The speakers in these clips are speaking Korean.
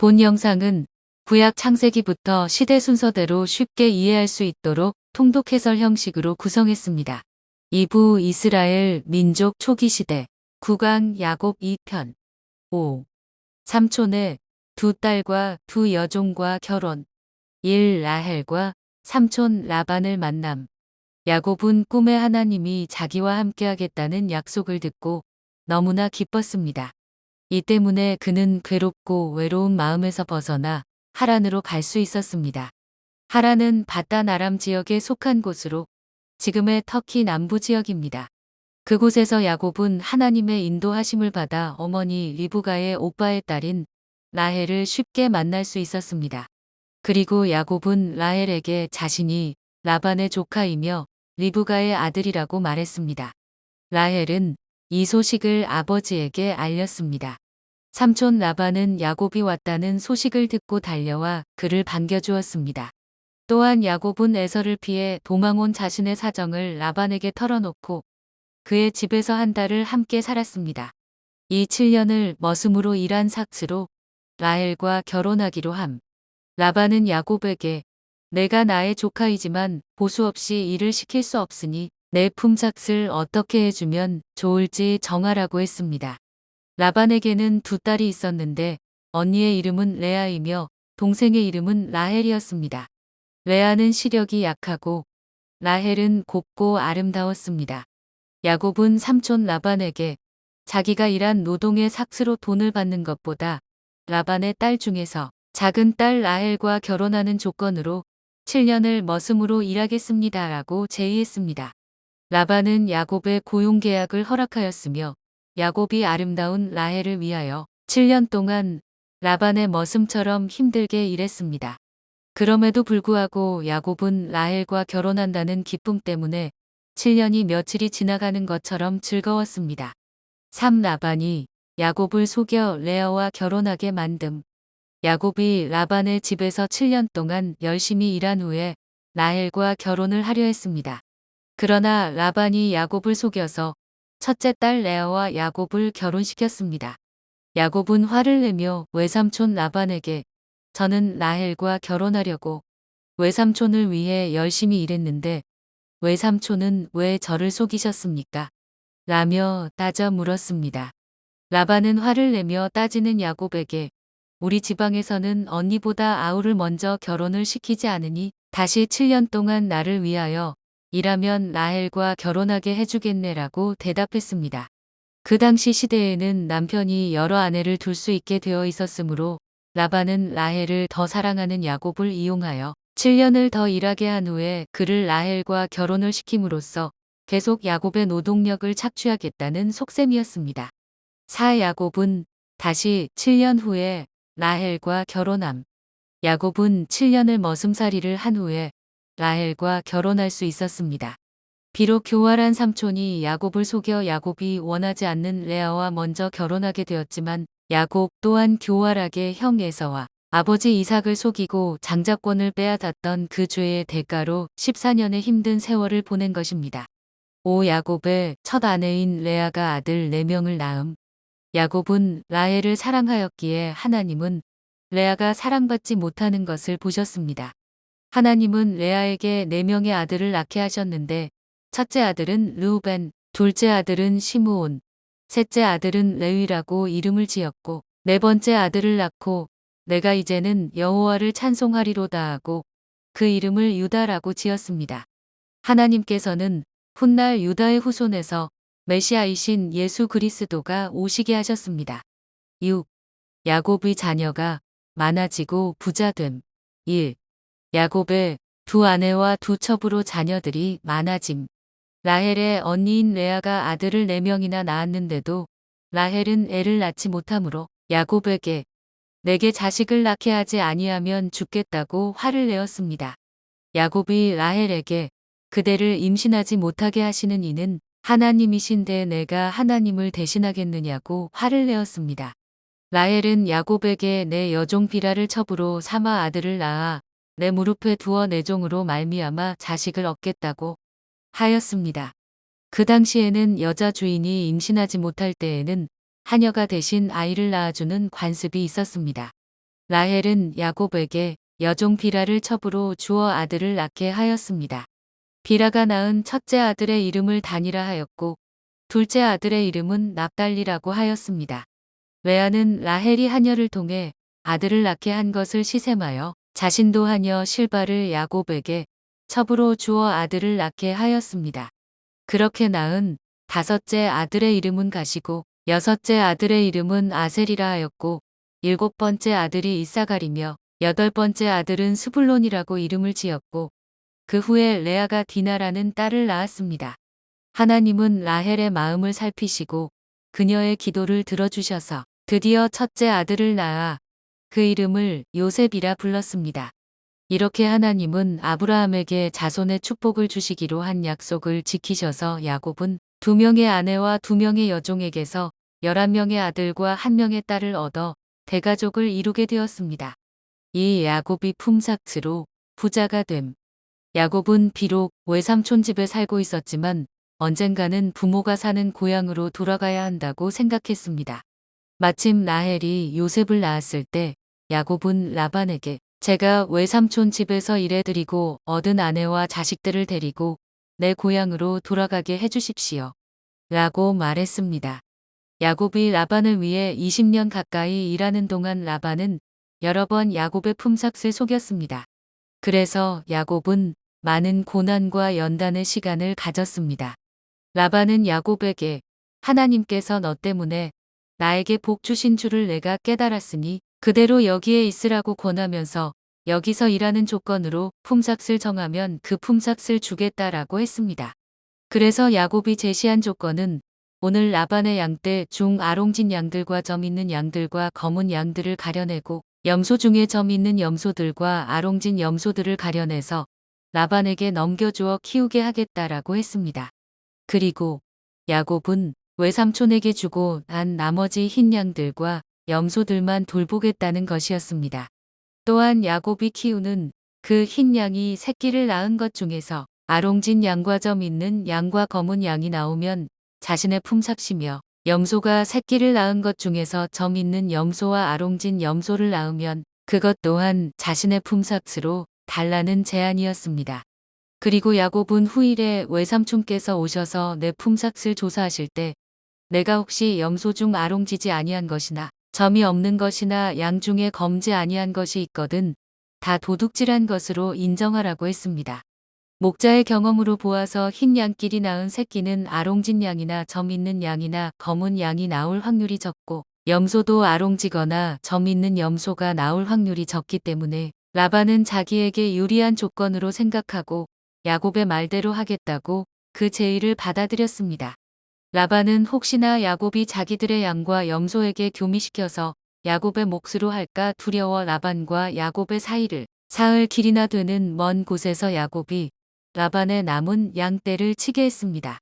본 영상은 구약 창세기부터 시대 순서대로 쉽게 이해할 수 있도록 통독 해설 형식으로 구성했습니다. 2부 이스라엘 민족 초기 시대 9강 야곱 2편 5. 삼촌의 두 딸과 두 여종과 결혼 1. 라헬과 삼촌 라반을 만남. 야곱은 꿈에 하나님이 자기와 함께하겠다는 약속을 듣고 너무나 기뻤습니다. 이 때문에 그는 괴롭고 외로운 마음에서 벗어나 하란으로 갈 수 있었습니다. 하란은 바단 아람 지역에 속한 곳으로 지금의 터키 남부 지역입니다. 그곳에서 야곱은 하나님의 인도하심을 받아 어머니 리브가의 오빠의 딸인 라헬을 쉽게 만날 수 있었습니다. 그리고 야곱은 라헬에게 자신이 라반의 조카이며 리브가의 아들이라고 말했습니다. 라헬은 이 소식을 아버지에게 알렸습니다. 삼촌 라반은 야곱이 왔다는 소식을 듣고 달려와 그를 반겨주었습니다. 또한 야곱은 에서를 피해 도망온 자신의 사정을 라반에게 털어놓고 그의 집에서 한 달을 함께 살았습니다. 이 7년을 머슴으로 일한 삭스로 라헬과 결혼하기로 함. 라반은 야곱에게 내가 나의 조카이지만 보수 없이 일을 시킬 수 없으니 내 품삯을 어떻게 해주면 좋을지 정하라고 했습니다. 라반에게는 두 딸이 있었는데 언니의 이름은 레아이며 동생의 이름은 라헬이었습니다. 레아는 시력이 약하고 라헬은 곱고 아름다웠습니다. 야곱은 삼촌 라반에게 자기가 일한 노동의 삭스로 돈을 받는 것보다 라반의 딸 중에서 작은 딸 라헬과 결혼하는 조건으로 7년을 머슴으로 일하겠습니다라고 제의했습니다. 라반은 야곱의 고용 계약을 허락하였으며 야곱이 아름다운 라헬을 위하여 7년 동안 라반의 머슴처럼 힘들게 일했습니다. 그럼에도 불구하고 야곱은 라헬과 결혼한다는 기쁨 때문에 7년이 며칠이 지나가는 것처럼 즐거웠습니다. 3. 라반이 야곱을 속여 레아와 결혼하게 만듦. 야곱이 라반의 집에서 7년 동안 열심히 일한 후에 라헬과 결혼을 하려 했습니다. 그러나 라반이 야곱을 속여서 첫째 딸 레아와 야곱을 결혼시켰습니다. 야곱은 화를 내며 외삼촌 라반에게 저는 라헬과 결혼하려고 외삼촌을 위해 열심히 일했는데 외삼촌은 왜 저를 속이셨습니까? 라며 따져 물었습니다. 라반은 화를 내며 따지는 야곱에게 우리 지방에서는 언니보다 아우를 먼저 결혼을 시키지 않으니 다시 7년 동안 나를 위하여 일하면 라헬과 결혼하게 해주겠네라고 대답했습니다. 그 당시 시대에는 남편이 여러 아내를 둘 수 있게 되어 있었으므로 라반은 라헬을 더 사랑하는 야곱을 이용하여 7년을 더 일하게 한 후에 그를 라헬과 결혼을 시킴으로써 계속 야곱의 노동력을 착취하겠다는 속셈이었습니다. 4. 야곱은 다시 7년 후에 라헬과 결혼함. 야곱은 7년을 머슴살이를 한 후에 라헬과 결혼할 수 있었습니다. 비록 교활한 삼촌이 야곱을 속여 야곱이 원하지 않는 레아와 먼저 결혼하게 되었지만 야곱 또한 교활하게 형 에서와 아버지 이삭을 속이고 장자권을 빼앗았던 그 죄의 대가로 14년의 힘든 세월을 보낸 것입니다. 5. 야곱의 첫 아내인 레아가 아들 4명을 낳음. 야곱은 라헬을 사랑하였기에 하나님은 레아가 사랑받지 못하는 것을 보셨습니다. 하나님은 레아에게 4명의 아들을 낳게 하셨는데 첫째 아들은 르우벤, 둘째 아들은 시므온, 셋째 아들은 레위라고 이름을 지었고 네 번째 아들을 낳고 내가 이제는 여호와를 찬송하리로다 하고 그 이름을 유다라고 지었습니다. 하나님께서는 훗날 유다의 후손에서 메시아이신 예수 그리스도가 오시게 하셨습니다. 6. 야곱의 자녀가 많아지고 부자됨. 1. 야곱의 두 아내와 두 첩으로 자녀들이 많아짐. 라헬의 언니인 레아가 아들을 4명이나 낳았는데도 라헬은 애를 낳지 못하므로 야곱에게 내게 자식을 낳게 하지 아니하면 죽겠다고 화를 내었습니다. 야곱이 라헬에게 그대를 임신하지 못하게 하시는 이는 하나님이신데 내가 하나님을 대신하겠느냐고 화를 내었습니다. 라헬은 야곱에게 내 여종 비라를 첩으로 삼아 아들을 낳아 내 무릎에 두어 내 종으로 말미암아 자식을 얻겠다고 하였습니다. 그 당시에는 여자 주인이 임신하지 못할 때에는 하녀가 대신 아이를 낳아주는 관습이 있었습니다. 라헬은 야곱에게 여종 비라를 첩으로 주어 아들을 낳게 하였습니다. 비라가 낳은 첫째 아들의 이름을 단이라 하였고 둘째 아들의 이름은 납달리라고 하였습니다. 레아는 라헬이 하녀를 통해 아들을 낳게 한 것을 시샘하여 자신도 하녀 실바를 야곱에게 첩으로 주어 아들을 낳게 하였습니다. 그렇게 낳은 다섯째 아들의 이름은 가시고 여섯째 아들의 이름은 아셀이라 하였고 일곱 번째 아들이 이사갈이며 여덟 번째 아들은 스불론이라고 이름을 지었고 그 후에 레아가 디나라는 딸을 낳았습니다. 하나님은 라헬의 마음을 살피시고 그녀의 기도를 들어주셔서 드디어 첫째 아들을 낳아 그 이름을 요셉이라 불렀습니다. 이렇게 하나님은 아브라함에게 자손의 축복을 주시기로 한 약속을 지키셔서 야곱은 2명의 아내와 2명의 여종에게서 11명의 아들과 1명의 딸을 얻어 대가족을 이루게 되었습니다. 이 야곱이 품삯으로 부자가 됨. 야곱은 비록 외삼촌 집에 살고 있었지만 언젠가는 부모가 사는 고향으로 돌아가야 한다고 생각했습니다. 마침 라헬이 요셉을 낳았을 때 야곱은 라반에게 제가 외삼촌 집에서 일해드리고 얻은 아내와 자식들을 데리고 내 고향으로 돌아가게 해주십시오. 라고 말했습니다. 야곱이 라반을 위해 20년 가까이 일하는 동안 라반은 여러 번 야곱의 품삯을 속였습니다. 그래서 야곱은 많은 고난과 연단의 시간을 가졌습니다. 라반은 야곱에게 하나님께서 너 때문에 나에게 복 주신 줄을 내가 깨달았으니 그대로 여기에 있으라고 권하면서 여기서 일하는 조건으로 품삯을 정하면 그 품삯을 주겠다라고 했습니다. 그래서 야곱이 제시한 조건은 오늘 라반의 양떼 중 아롱진 양들과 점 있는 양들과 검은 양들을 가려내고 염소 중에 점 있는 염소들과 아롱진 염소들을 가려내서 라반에게 넘겨주어 키우게 하겠다라고 했습니다. 그리고 야곱은 외삼촌에게 주고 난 나머지 흰 양들과 염소들만 돌보겠다는 것이었습니다. 또한 야곱이 키우는 그 흰 양이 새끼를 낳은 것 중에서 아롱진 양과 점 있는 양과 검은 양이 나오면 자신의 품삯이며 염소가 새끼를 낳은 것 중에서 점 있는 염소와 아롱진 염소를 낳으면 그것 또한 자신의 품삯으로 달라는 제안이었습니다. 그리고 야곱은 후일에 외삼촌께서 오셔서 내 품삯을 조사하실 때 내가 혹시 염소 중 아롱지지 아니한 것이나 점이 없는 것이나 양 중에 검지 아니한 것이 있거든 다 도둑질한 것으로 인정하라고 했습니다. 목자의 경험으로 보아서 흰 양끼리 낳은 새끼는 아롱진 양이나 점 있는 양이나 검은 양이 나올 확률이 적고 염소도 아롱지거나 점 있는 염소가 나올 확률이 적기 때문에 라반은 자기에게 유리한 조건으로 생각하고 야곱의 말대로 하겠다고 그 제의를 받아들였습니다. 라반은 혹시나 야곱이 자기들의 양과 염소에게 교미시켜서 야곱의 몫으로 할까 두려워 라반과 야곱의 사이를 사흘 길이나 되는 먼 곳에서 야곱이 라반의 남은 양떼를 치게 했습니다.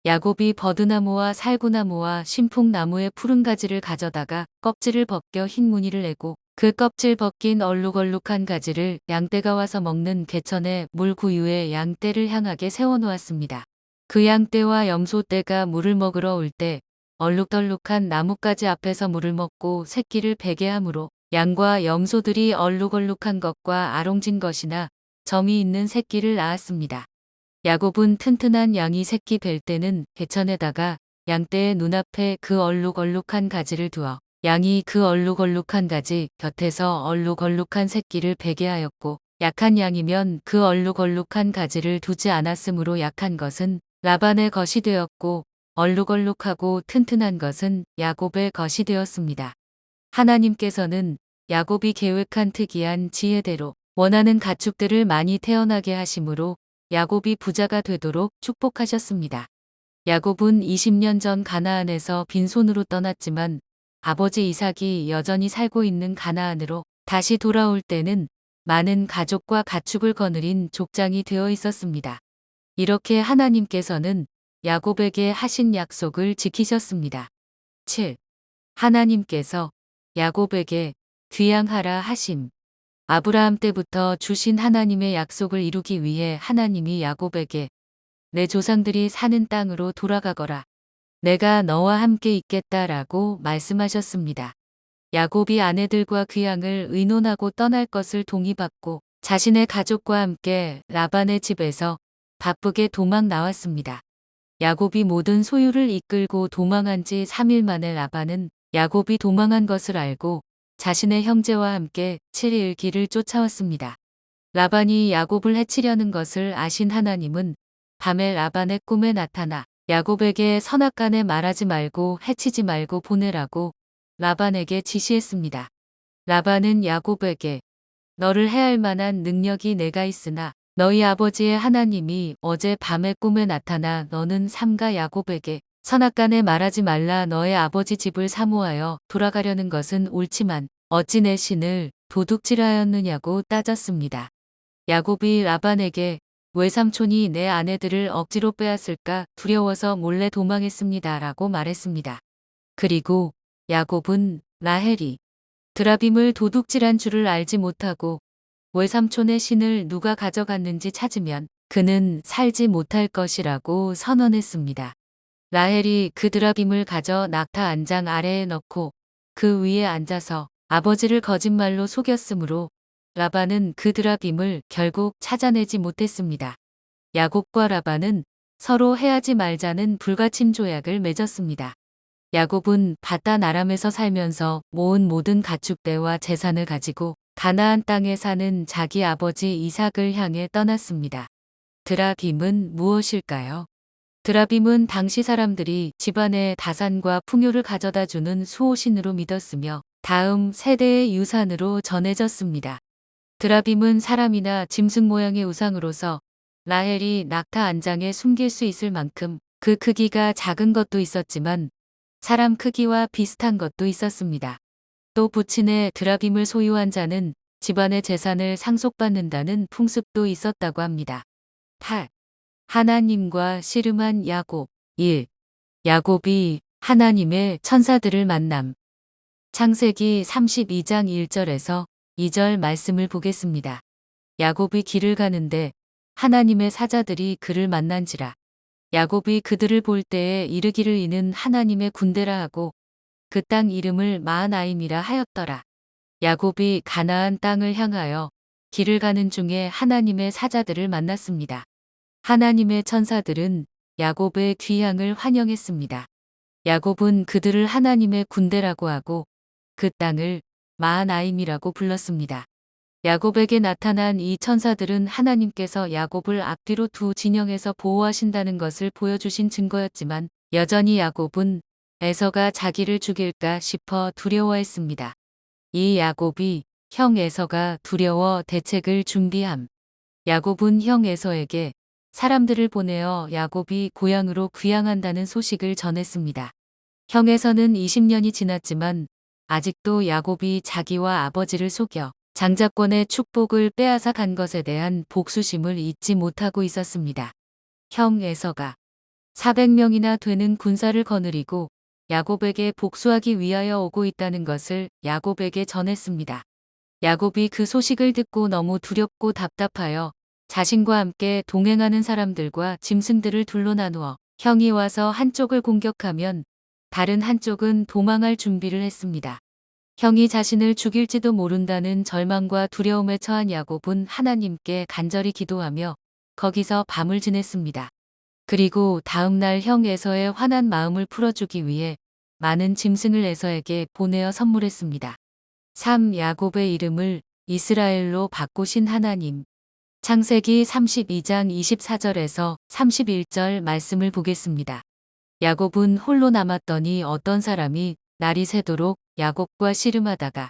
야곱이 버드나무와 살구나무와 신풍나무의 푸른 가지를 가져다가 껍질을 벗겨 흰 무늬를 내고 그 껍질 벗긴 얼룩얼룩한 가지를 양떼가 와서 먹는 개천의 물구유에 양떼를 향하게 세워놓았습니다. 그 양떼와 염소떼가 물을 먹으러 올 때 얼룩덜룩한 나뭇가지 앞에서 물을 먹고 새끼를 베게 하므로 양과 염소들이 얼룩얼룩한 것과 아롱진 것이나 점이 있는 새끼를 낳았습니다. 야곱은 튼튼한 양이 새끼 뵐 때는 개천에다가 양떼의 눈앞에 그 얼룩얼룩한 가지를 두어 양이 그 얼룩얼룩한 가지 곁에서 얼룩얼룩한 새끼를 베게 하였고 약한 양이면 그 얼룩얼룩한 가지를 두지 않았으므로 약한 것은 라반의 것이 되었고 얼룩얼룩하고 튼튼한 것은 야곱의 것이 되었습니다. 하나님께서는 야곱이 계획한 특이한 지혜대로 원하는 가축들을 많이 태어나게 하심으로 야곱이 부자가 되도록 축복하셨습니다. 야곱은 20년 전 가나안에서 빈손으로 떠났지만 아버지 이삭이 여전히 살고 있는 가나안으로 다시 돌아올 때는 많은 가족과 가축을 거느린 족장이 되어 있었습니다. 이렇게 하나님께서는 야곱에게 하신 약속을 지키셨습니다. 7. 하나님께서 야곱에게 귀양하라 하심. 아브라함 때부터 주신 하나님의 약속을 이루기 위해 하나님이 야곱에게 내 조상들이 사는 땅으로 돌아가거라. 내가 너와 함께 있겠다라고 말씀하셨습니다. 야곱이 아내들과 귀양을 의논하고 떠날 것을 동의받고 자신의 가족과 함께 라반의 집에서 바쁘게 도망 나왔습니다. 야곱이 모든 소유를 이끌고 도망한 지 3일 만에 라반은 야곱이 도망한 것을 알고 자신의 형제와 함께 7일 길을 쫓아왔습니다. 라반이 야곱을 해치려는 것을 아신 하나님은 밤에 라반의 꿈에 나타나 야곱에게 선악간에 말하지 말고 해치지 말고 보내라고 라반에게 지시했습니다. 라반은 야곱에게 너를 해할 만한 능력이 내가 있으나 너희 아버지의 하나님이 어제 밤에 꿈에 나타나 너는 삼가 야곱에게 선악간에 말하지 말라 너의 아버지 집을 사모하여 돌아가려는 것은 옳지만 어찌 내 신을 도둑질하였느냐고 따졌습니다. 야곱이 라반에게 외삼촌이 내 아내들을 억지로 빼앗을까 두려워서 몰래 도망했습니다. 라고 말했습니다. 그리고 야곱은 라헬이 드라빔을 도둑질한 줄을 알지 못하고 외삼촌의 신을 누가 가져갔는지 찾으면 그는 살지 못할 것이라고 선언했습니다. 라헬이 그 드라빔을 가져 낙타 안장 아래에 넣고 그 위에 앉아서 아버지를 거짓말로 속였으므로 라반은 그 드라빔을 결국 찾아내지 못했습니다. 야곱과 라반은 서로 해하지 말자는 불가침 조약을 맺었습니다. 야곱은 바단 아람에서 살면서 모은 모든 가축대와 재산을 가지고 가나안 땅에 사는 자기 아버지 이삭을 향해 떠났습니다. 드라빔은 무엇일까요? 드라빔은 당시 사람들이 집안의 다산과 풍요를 가져다 주는 수호신으로 믿었으며 다음 세대의 유산으로 전해졌습니다. 드라빔은 사람이나 짐승 모양의 우상으로서 라헬이 낙타 안장에 숨길 수 있을 만큼 그 크기가 작은 것도 있었지만 사람 크기와 비슷한 것도 있었습니다. 또 부친의 드라빔을 소유한 자는 집안의 재산을 상속받는다는 풍습도 있었다고 합니다. 8. 하나님과 씨름한 야곱 1. 야곱이 하나님의 천사들을 만남. 창세기 32장 1절에서 2절 말씀을 보겠습니다. 야곱이 길을 가는데 하나님의 사자들이 그를 만난지라. 야곱이 그들을 볼 때에 이르기를 이는 하나님의 군대라 하고 그 땅 이름을 마하나임이라 하였더라. 야곱이 가나안 땅을 향하여 길을 가는 중에 하나님의 사자들을 만났습니다. 하나님의 천사들은 야곱의 귀향을 환영했습니다. 야곱은 그들을 하나님의 군대라고 하고 그 땅을 마하나임이라고 불렀습니다. 야곱에게 나타난 이 천사들은 하나님께서 야곱을 앞뒤로 두 진영에서 보호하신다는 것을 보여주신 증거였지만 여전히 야곱은 에서가 자기를 죽일까 싶어 두려워했습니다. 이 야곱이 형 에서가 두려워 대책을 준비함. 야곱은 형 에서에게 사람들을 보내어 야곱이 고향으로 귀향한다는 소식을 전했습니다. 형 에서는 20년이 지났지만 아직도 야곱이 자기와 아버지를 속여 장자권의 축복을 빼앗아 간 것에 대한 복수심을 잊지 못하고 있었습니다. 형 에서가 400명이나 되는 군사를 거느리고 야곱에게 복수하기 위하여 오고 있다는 것을 야곱에게 전했습니다. 야곱이 그 소식을 듣고 너무 두렵고 답답하여 자신과 함께 동행하는 사람들과 짐승들을 둘로 나누어 형이 와서 한쪽을 공격하면 다른 한쪽은 도망할 준비를 했습니다. 형이 자신을 죽일지도 모른다는 절망과 두려움에 처한 야곱은 하나님께 간절히 기도하며 거기서 밤을 지냈습니다. 그리고 다음 날 형 에서의 화난 마음을 풀어주기 위해 많은 짐승을 에서에게 보내어 선물했습니다. 3. 야곱의 이름을 이스라엘로 바꾸신 하나님. 창세기 32장 24절에서 31절 말씀을 보겠습니다. 야곱은 홀로 남았더니 어떤 사람이 날이 새도록 야곱과 씨름하다가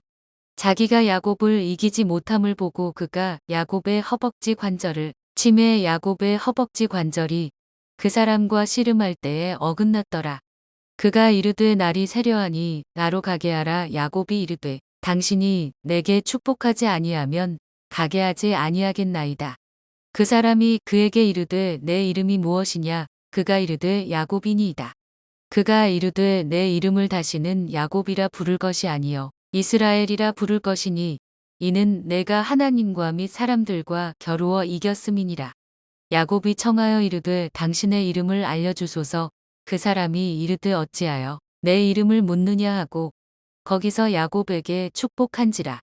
자기가 야곱을 이기지 못함을 보고 그가 야곱의 허벅지 관절을 치매 야곱의 허벅지 관절이 그 사람과 씨름할 때에 어긋났더라. 그가 이르되 날이 새려하니 나로 가게 하라. 야곱이 이르되 당신이 내게 축복하지 아니하면 가게 하지 아니하겠나이다. 그 사람이 그에게 이르되 내 이름이 무엇이냐. 그가 이르되 야곱이니이다. 그가 이르되 내 이름을 다시는 야곱이라 부를 것이 아니요 이스라엘이라 부를 것이니 이는 내가 하나님과 및 사람들과 겨루어 이겼음이니라. 야곱이 청하여 이르되 당신의 이름을 알려주소서. 그 사람이 이르되 어찌하여 내 이름을 묻느냐 하고 거기서 야곱에게 축복한지라.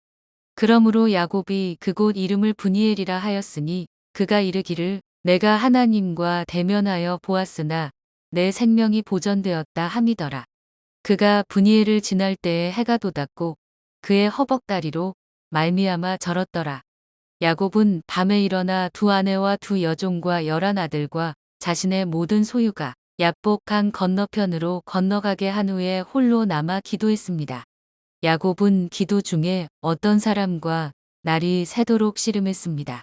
그러므로 야곱이 그곳 이름을 브니엘이라 하였으니 그가 이르기를 내가 하나님과 대면하여 보았으나 내 생명이 보전되었다 함이더라. 그가 브니엘을 지날 때에 해가 돋았고 그의 허벅다리로 말미암아 절었더라. 야곱은 밤에 일어나 두 아내와 두 여종과 11 아들과 자신의 모든 소유가 야복강 건너편으로 건너가게 한 후에 홀로 남아 기도했습니다. 야곱은 기도 중에 어떤 사람과 날이 새도록 씨름했습니다.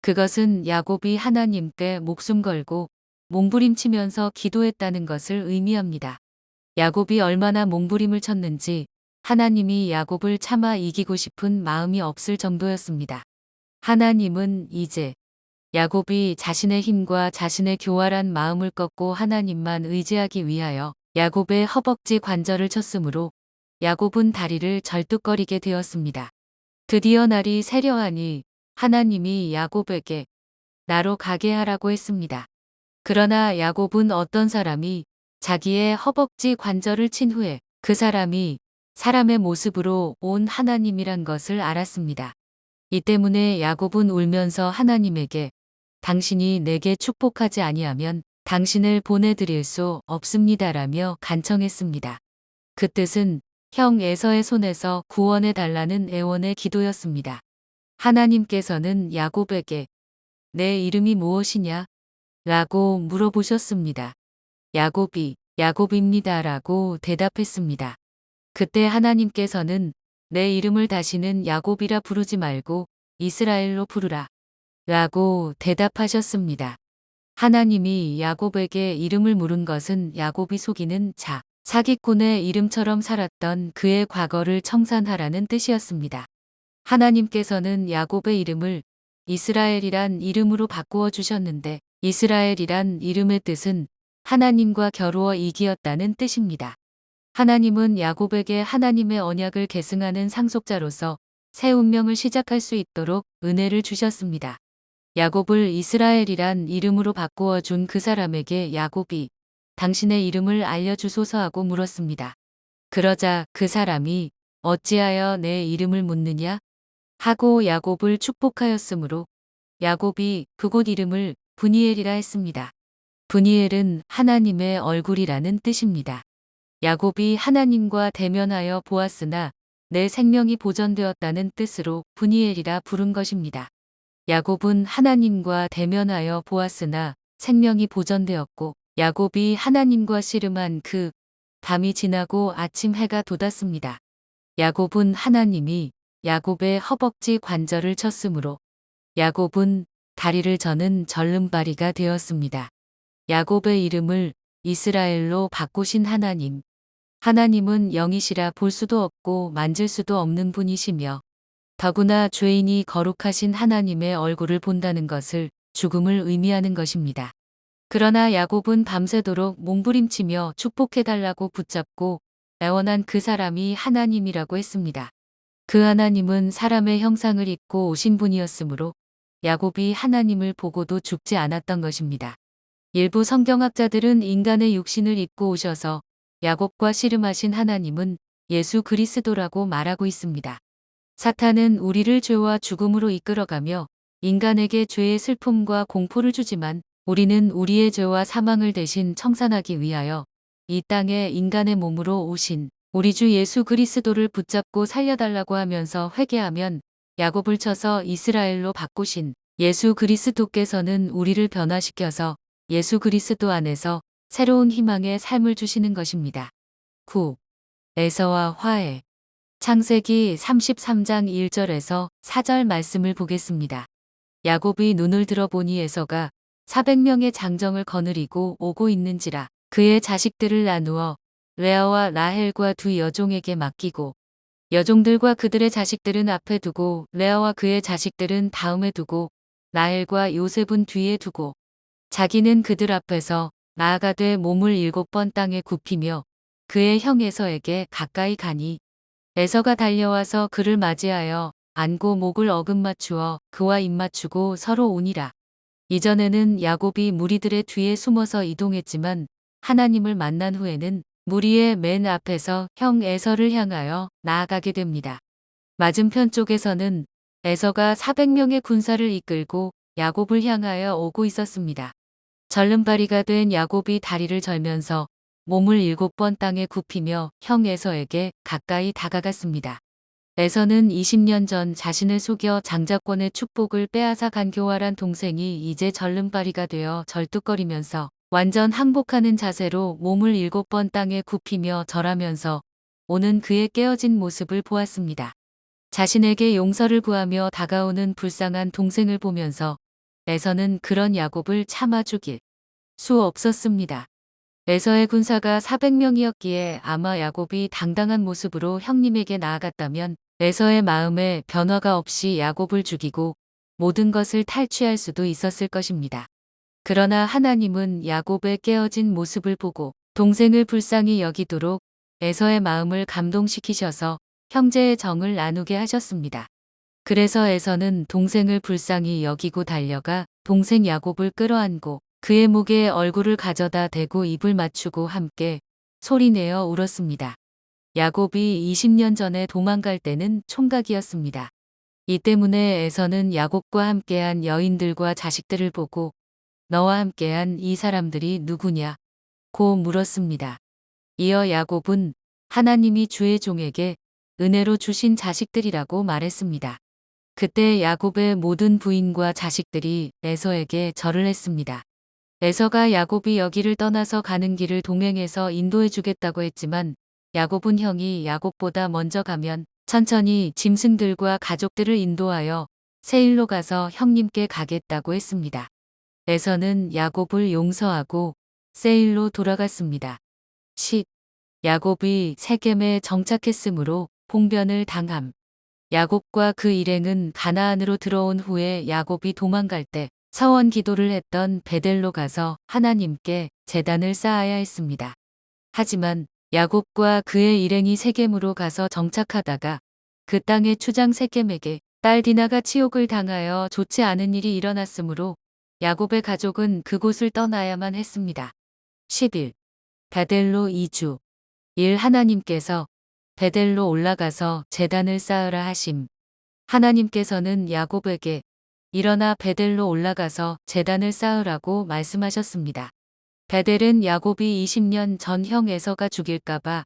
그것은 야곱이 하나님께 목숨 걸고 몸부림치면서 기도했다는 것을 의미합니다. 야곱이 얼마나 몸부림을 쳤는지 하나님이 야곱을 참아 이기고 싶은 마음이 없을 정도였습니다. 하나님은 이제 야곱이 자신의 힘과 자신의 교활한 마음을 꺾고 하나님만 의지하기 위하여 야곱의 허벅지 관절을 쳤으므로 야곱은 다리를 절뚝거리게 되었습니다. 드디어 날이 새려하니 하나님이 야곱에게 나로 가게 하라고 했습니다. 그러나 야곱은 어떤 사람이 자기의 허벅지 관절을 친 후에 그 사람이 사람의 모습으로 온 하나님이란 것을 알았습니다. 이 때문에 야곱은 울면서 하나님에게 당신이 내게 축복하지 아니하면 당신을 보내드릴 수 없습니다라며 간청했습니다. 그 뜻은 형 에서의 손에서 구원해 달라는 애원의 기도였습니다. 하나님께서는 야곱에게 내 이름이 무엇이냐? 라고 물어보셨습니다. 야곱이 야곱입니다 라고 대답했습니다. 그때 하나님께서는 내 이름을 다시는 야곱이라 부르지 말고 이스라엘로 부르라 라고 대답하셨습니다. 하나님이 야곱에게 이름을 물은 것은 야곱이 속이는 자, 사기꾼의 이름처럼 살았던 그의 과거를 청산하라는 뜻이었습니다. 하나님께서는 야곱의 이름을 이스라엘이란 이름으로 바꾸어 주셨는데 이스라엘이란 이름의 뜻은 하나님과 겨루어 이기었다는 뜻입니다. 하나님은 야곱에게 하나님의 언약을 계승하는 상속자로서 새 운명을 시작할 수 있도록 은혜를 주셨습니다. 야곱을 이스라엘이란 이름으로 바꾸어 준 그 사람에게 야곱이 당신의 이름을 알려주소서 하고 물었습니다. 그러자 그 사람이 어찌하여 내 이름을 묻느냐? 하고 야곱을 축복하였으므로 야곱이 그곳 이름을 브니엘이라 했습니다. 브니엘은 하나님의 얼굴이라는 뜻입니다. 야곱이 하나님과 대면하여 보았으나 내 생명이 보전되었다는 뜻으로 브니엘이라 부른 것입니다. 야곱은 하나님과 대면하여 보았으나 생명이 보전되었고 야곱이 하나님과 씨름한 그 밤이 지나고 아침 해가 돋았습니다. 야곱은 하나님이 야곱의 허벅지 관절을 쳤으므로 야곱은 다리를 저는 절름발이가 되었습니다. 야곱의 이름을 이스라엘로 바꾸신 하나님. 하나님은 영이시라 볼 수도 없고 만질 수도 없는 분이시며 더구나 죄인이 거룩하신 하나님의 얼굴을 본다는 것을 죽음을 의미하는 것입니다. 그러나 야곱은 밤새도록 몸부림치며 축복해달라고 붙잡고 애원한 그 사람이 하나님이라고 했습니다. 그 하나님은 사람의 형상을 입고 오신 분이었으므로 야곱이 하나님을 보고도 죽지 않았던 것입니다. 일부 성경학자들은 인간의 육신을 입고 오셔서 야곱과 씨름하신 하나님은 예수 그리스도라고 말하고 있습니다. 사탄은 우리를 죄와 죽음으로 이끌어가며 인간에게 죄의 슬픔과 공포를 주지만 우리는 우리의 죄와 사망을 대신 청산하기 위하여 이 땅에 인간의 몸으로 오신 우리 주 예수 그리스도를 붙잡고 살려달라고 하면서 회개하면 야곱을 쳐서 이스라엘로 바꾸신 예수 그리스도께서는 우리를 변화시켜서 예수 그리스도 안에서 새로운 희망의 삶을 주시는 것입니다. 9. 에서와 화해. 창세기 33장 1절에서 4절 말씀을 보겠습니다. 야곱이 눈을 들어보니 에서가 400명의 장정을 거느리고 오고 있는지라 그의 자식들을 나누어 레아와 라헬과 두 여종에게 맡기고 여종들과 그들의 자식들은 앞에 두고 레아와 그의 자식들은 다음에 두고 라헬과 요셉은 뒤에 두고 자기는 그들 앞에서 나아가되 몸을 7번 땅에 굽히며 그의 형 에서에게 가까이 가니 에서가 달려와서 그를 맞이하여 안고 목을 어긋맞추어 그와 입맞추고 서로 오니라. 이전에는 야곱이 무리들의 뒤에 숨어서 이동했지만 하나님을 만난 후에는 무리의 맨 앞에서 형 에서를 향하여 나아가게 됩니다. 맞은편 쪽에서는 에서가 400명의 군사를 이끌고 야곱을 향하여 오고 있었습니다. 절름발이가 된 야곱이 다리를 절면서 몸을 7번 땅에 굽히며 형 에서에게 가까이 다가갔습니다. 에서는 20년 전 자신을 속여 장자권의 축복을 빼앗아 간 교활한 동생이 이제 절름발이가 되어 절뚝거리면서 완전 항복하는 자세로 몸을 7번 땅에 굽히며 절하면서 오는 그의 깨어진 모습을 보았습니다. 자신에게 용서를 구하며 다가오는 불쌍한 동생을 보면서 에서는 그런 야곱을 참아 죽일 수 없었습니다. 에서의 군사가 400명이었기에 아마 야곱이 당당한 모습으로 형님에게 나아갔다면 에서의 마음에 변화가 없이 야곱을 죽이고 모든 것을 탈취할 수도 있었을 것입니다. 그러나 하나님은 야곱의 깨어진 모습을 보고 동생을 불쌍히 여기도록 에서의 마음을 감동시키셔서 형제의 정을 나누게 하셨습니다. 그래서 에서는 동생을 불쌍히 여기고 달려가 동생 야곱을 끌어안고 그의 목에 얼굴을 가져다 대고 입을 맞추고 함께 소리내어 울었습니다. 야곱이 20년 전에 도망갈 때는 총각이었습니다. 이 때문에 에서는 야곱과 함께한 여인들과 자식들을 보고 너와 함께한 이 사람들이 누구냐? 고 물었습니다. 이어 야곱은 하나님이 주의 종에게 은혜로 주신 자식들이라고 말했습니다. 그때 야곱의 모든 부인과 자식들이 에서에게 절을 했습니다. 에서가 야곱이 여기를 떠나서 가는 길을 동행해서 인도해 주겠다고 했지만 야곱은 형이 야곱보다 먼저 가면 천천히 짐승들과 가족들을 인도하여 세일로 가서 형님께 가겠다고 했습니다. 에서는 야곱을 용서하고 세일로 돌아갔습니다. 10. 야곱이 세겜에 정착했으므로 봉변을 당함. 야곱과 그 일행은 가나안으로 들어온 후에 야곱이 도망갈 때 서원 기도를 했던 베델로 가서 하나님께 제단을 쌓아야 했습니다. 하지만 야곱과 그의 일행이 세겜으로 가서 정착하다가 그 땅의 추장 세겜에게 딸 디나가 치욕을 당하여 좋지 않은 일이 일어났으므로 야곱의 가족은 그곳을 떠나야만 했습니다. 11. 베델로 이주. 1. 하나님께서 베델로 올라가서 제단을 쌓으라 하심. 하나님께서는 야곱에게 일어나 베델로 올라가서 제단을 쌓으라고 말씀하셨습니다. 베델은 야곱이 20년 전 형 에서가 죽일까봐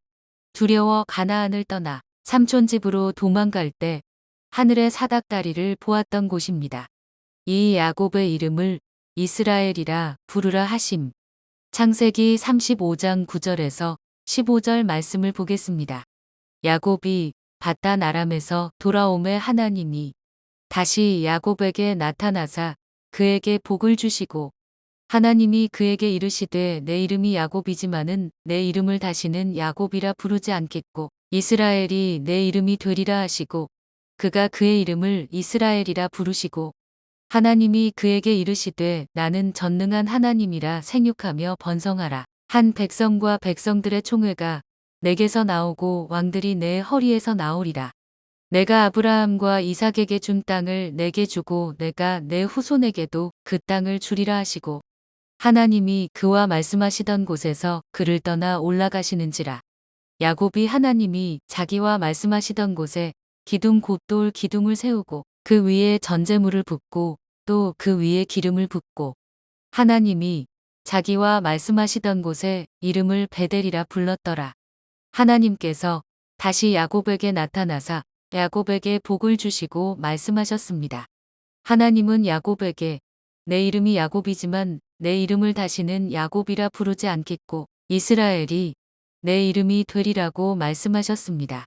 두려워 가나안을 떠나 삼촌 집으로 도망갈 때 하늘의 사닥다리를 보았던 곳입니다. 이 야곱의 이름을 이스라엘이라 부르라 하심. 창세기 35장 9절에서 15절 말씀을 보겠습니다. 야곱이 밧단 아람에서 돌아오매 하나님이 다시 야곱에게 나타나사 그에게 복을 주시고 하나님이 그에게 이르시되 내 이름이 야곱이지만은 내 이름을 다시는 야곱이라 부르지 않겠고 이스라엘이 내 이름이 되리라 하시고 그가 그의 이름을 이스라엘이라 부르시고 하나님이 그에게 이르시되 나는 전능한 하나님이라 생육하며 번성하라. 한 백성과 백성들의 총회가 내게서 나오고 왕들이 내 허리에서 나오리라. 내가 아브라함과 이삭에게 준 땅을 내게 주고 내가 내 후손에게도 그 땅을 주리라 하시고 하나님이 그와 말씀하시던 곳에서 그를 떠나 올라가시는지라. 야곱이 하나님이 자기와 말씀하시던 곳에 기둥 곧돌 기둥을 세우고 그 위에 전제물을 붓고 또 그 위에 기름을 붓고 하나님이 자기와 말씀하시던 곳에 이름을 베델이라 불렀더라. 하나님께서 다시 야곱에게 나타나사 야곱에게 복을 주시고 말씀하셨습니다. 하나님은 야곱에게 내 이름이 야곱이지만 내 이름을 다시는 야곱이라 부르지 않겠고 이스라엘이 내 이름이 되리라고 말씀하셨습니다.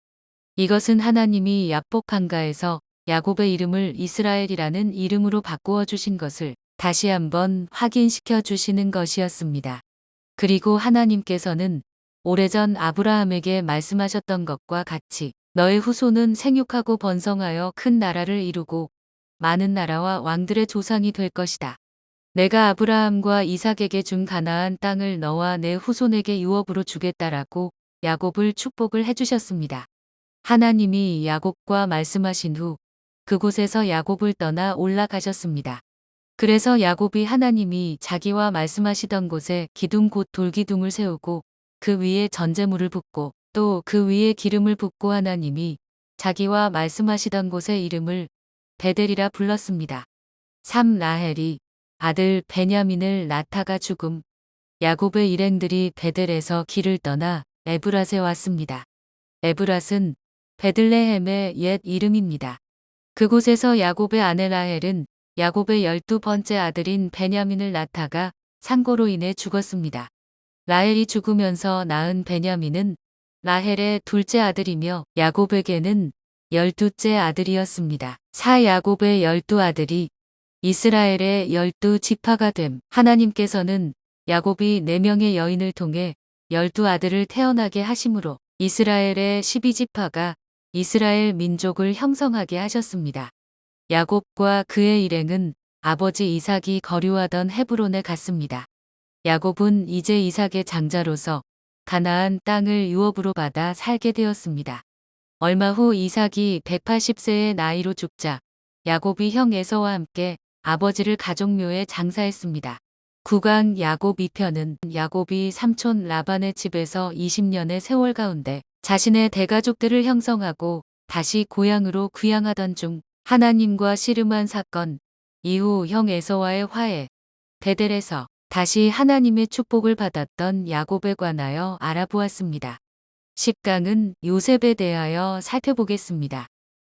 이것은 하나님이 야복 한가에서 야곱의 이름을 이스라엘이라는 이름으로 바꾸어 주신 것을 다시 한번 확인시켜 주시는 것이었습니다. 그리고 하나님께서는 오래전 아브라함에게 말씀하셨던 것과 같이 너의 후손은 생육하고 번성하여 큰 나라를 이루고 많은 나라와 왕들의 조상이 될 것이다. 내가 아브라함과 이삭에게 준 가나안 땅을 너와 내 후손에게 유업으로 주겠다라고 야곱을 축복을 해주셨습니다. 하나님이 야곱과 말씀하신 후 그곳에서 야곱을 떠나 올라가셨습니다. 그래서 야곱이 하나님이 자기와 말씀하시던 곳에 기둥 곧 돌기둥을 세우고 그 위에 전제물을 붓고 또 그 위에 기름을 붓고 하나님이 자기와 말씀하시던 곳의 이름을 베델이라 불렀습니다. 3. 라헬이 아들 베냐민을 낳다가 죽음. 야곱의 일행들이 베델에서 길을 떠나 에브랏에 왔습니다. 에브랏은 베들레헴의 옛 이름입니다. 그곳에서 야곱의 아내 라헬은 야곱의 12번째 아들인 베냐민을 낳다가 상고로 인해 죽었습니다. 라헬이 죽으면서 낳은 베냐민은 라헬의 둘째 아들이며 야곱에게는 12째 아들이었습니다. 4. 야곱의 12아들이 이스라엘의 12지파가 됨. 하나님께서는 야곱이 4명의 여인을 통해 12아들을 태어나게 하심으로 이스라엘의 12지파가 이스라엘 민족을 형성하게 하셨습니다. 야곱과 그의 일행은 아버지 이삭이 거류하던 헤브론에 갔습니다. 야곱은 이제 이삭의 장자로서 가나안 땅을 유업으로 받아 살게 되었습니다. 얼마 후 이삭이 180세의 나이로 죽자 야곱이 형 에서와 함께 아버지를 가족묘에 장사했습니다. 9강 야곱 2편은 야곱이 삼촌 라반의 집에서 20년의 세월 가운데 자신의 대가족들을 형성하고 다시 고향으로 귀향하던 중 하나님과 씨름한 사건, 이후 형 에서와의 화해, 베델에서 다시 하나님의 축복을 받았던 야곱에 관하여 알아보았습니다. 10강은 요셉에 대하여 살펴보겠습니다.